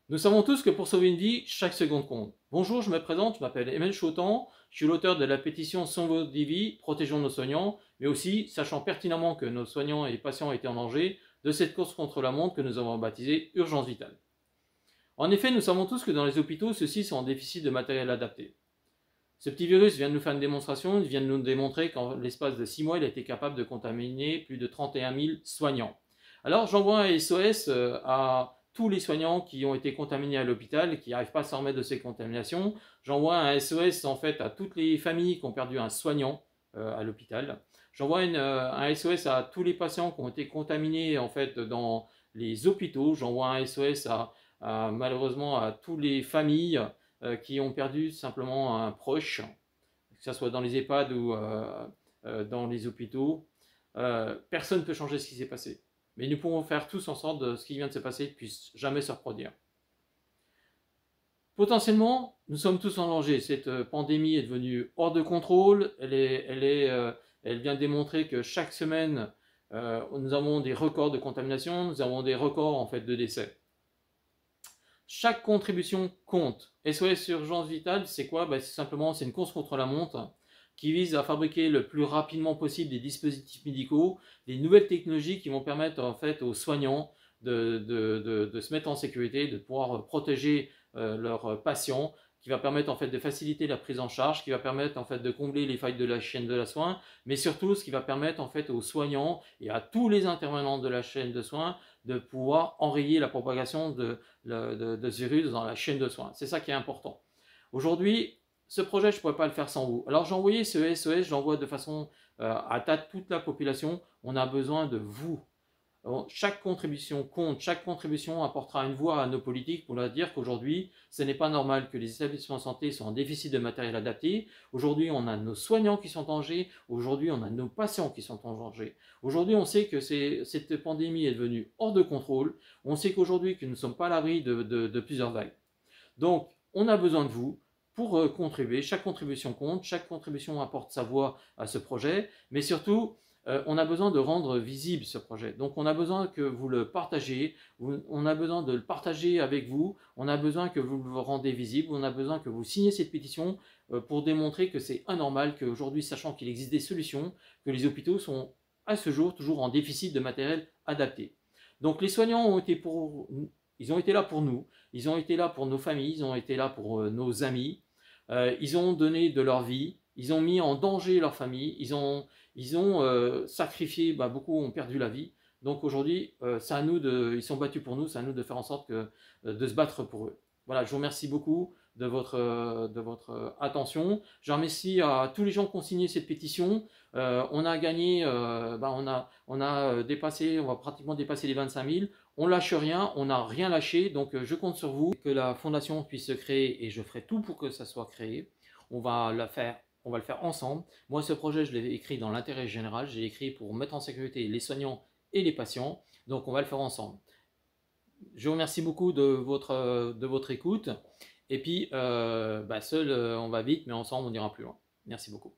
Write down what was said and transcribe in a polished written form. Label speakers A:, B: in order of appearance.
A: Nous savons tous que pour sauver une vie, chaque seconde compte. Bonjour, je me présente, je m'appelle Emmanuel Chautan, je suis l'auteur de la pétition Sauve des vies, protégeons nos soignants, mais aussi, sachant pertinemment que nos soignants et patients étaient en danger, de cette course contre la montre que nous avons baptisée Urgence Vitale. En effet, nous savons tous que dans les hôpitaux, ceux-ci sont en déficit de matériel adapté. Ce petit virus vient de nous faire une démonstration, il vient de nous démontrer qu'en l'espace de 6 mois, il a été capable de contaminer plus de 31 000 soignants. Alors j'envoie un SOS à tous les soignants qui ont été contaminés à l'hôpital et qui n'arrivent pas à s'en remettre de ces contaminations. J'envoie un SOS en fait à toutes les familles qui ont perdu un soignant à l'hôpital. J'envoie un SOS à tous les patients qui ont été contaminés en fait dans les hôpitaux. J'envoie un SOS malheureusement à toutes les familles qui ont perdu simplement un proche, que ce soit dans les EHPAD ou dans les hôpitaux. Personne ne peut changer ce qui s'est passé. Mais nous pouvons faire tous en sorte que ce qui vient de se passer ne puisse jamais se reproduire. Potentiellement, nous sommes tous en danger. Cette pandémie est devenue hors de contrôle. Elle vient démontrer que chaque semaine, nous avons des records de contamination, nous avons des records en fait de décès. Chaque contribution compte. SOS Urgence Vitale, c'est quoi? C'est simplement une course contre la montre qui vise à fabriquer le plus rapidement possible des dispositifs médicaux, des nouvelles technologies qui vont permettre en fait aux soignants de se mettre en sécurité, de pouvoir protéger leurs patients, qui va permettre en fait de faciliter la prise en charge, qui va permettre en fait de combler les failles de la chaîne de la soins, mais surtout ce qui va permettre en fait aux soignants et à tous les intervenants de la chaîne de soins de pouvoir enrayer la propagation de ce virus dans la chaîne de soins. C'est ça qui est important. Aujourd'hui, ce projet, je ne pourrais pas le faire sans vous. Alors j'ai envoyé ce SOS, j'envoie de façon à toute la population. On a besoin de vous. Alors, chaque contribution compte, chaque contribution apportera une voix à nos politiques pour leur dire qu'aujourd'hui, ce n'est pas normal que les établissements de santé soient en déficit de matériel adapté. Aujourd'hui, on a nos soignants qui sont en danger. Aujourd'hui, on a nos patients qui sont en danger. Aujourd'hui, on sait que cette pandémie est devenue hors de contrôle. On sait qu'aujourd'hui, que nous ne sommes pas à l'abri de plusieurs vagues. Donc, on a besoin de vous pour contribuer. Chaque contribution compte, chaque contribution apporte sa voix à ce projet, mais surtout, on a besoin de rendre visible ce projet. Donc, on a besoin que vous le partagiez, on a besoin de le partager avec vous, on a besoin que vous le rendez visible, on a besoin que vous signiez cette pétition pour démontrer que c'est anormal qu'aujourd'hui, sachant qu'il existe des solutions, que les hôpitaux sont à ce jour toujours en déficit de matériel adapté. Donc, les soignants ont été ils ont été là pour nous, ils ont été là pour nos familles, ils ont été là pour nos amis, ils ont donné de leur vie, ils ont mis en danger leur famille, ils ont sacrifié, beaucoup ont perdu la vie. Donc aujourd'hui, ils sont battus pour nous, c'est à nous de faire en sorte de se battre pour eux. Voilà, je vous remercie beaucoup de votre attention. Je remercie à tous les gens qui ont signé cette pétition. On a gagné, on va pratiquement dépasser les 25 000. On lâche rien, on n'a rien lâché, donc je compte sur vous, que la fondation puisse se créer et je ferai tout pour que ça soit créé. On va le faire ensemble. Moi, ce projet, je l'ai écrit dans l'intérêt général, j'ai écrit pour mettre en sécurité les soignants et les patients, donc on va le faire ensemble. Je vous remercie beaucoup de votre écoute, et puis seul on va vite, mais ensemble on ira plus loin. Merci beaucoup.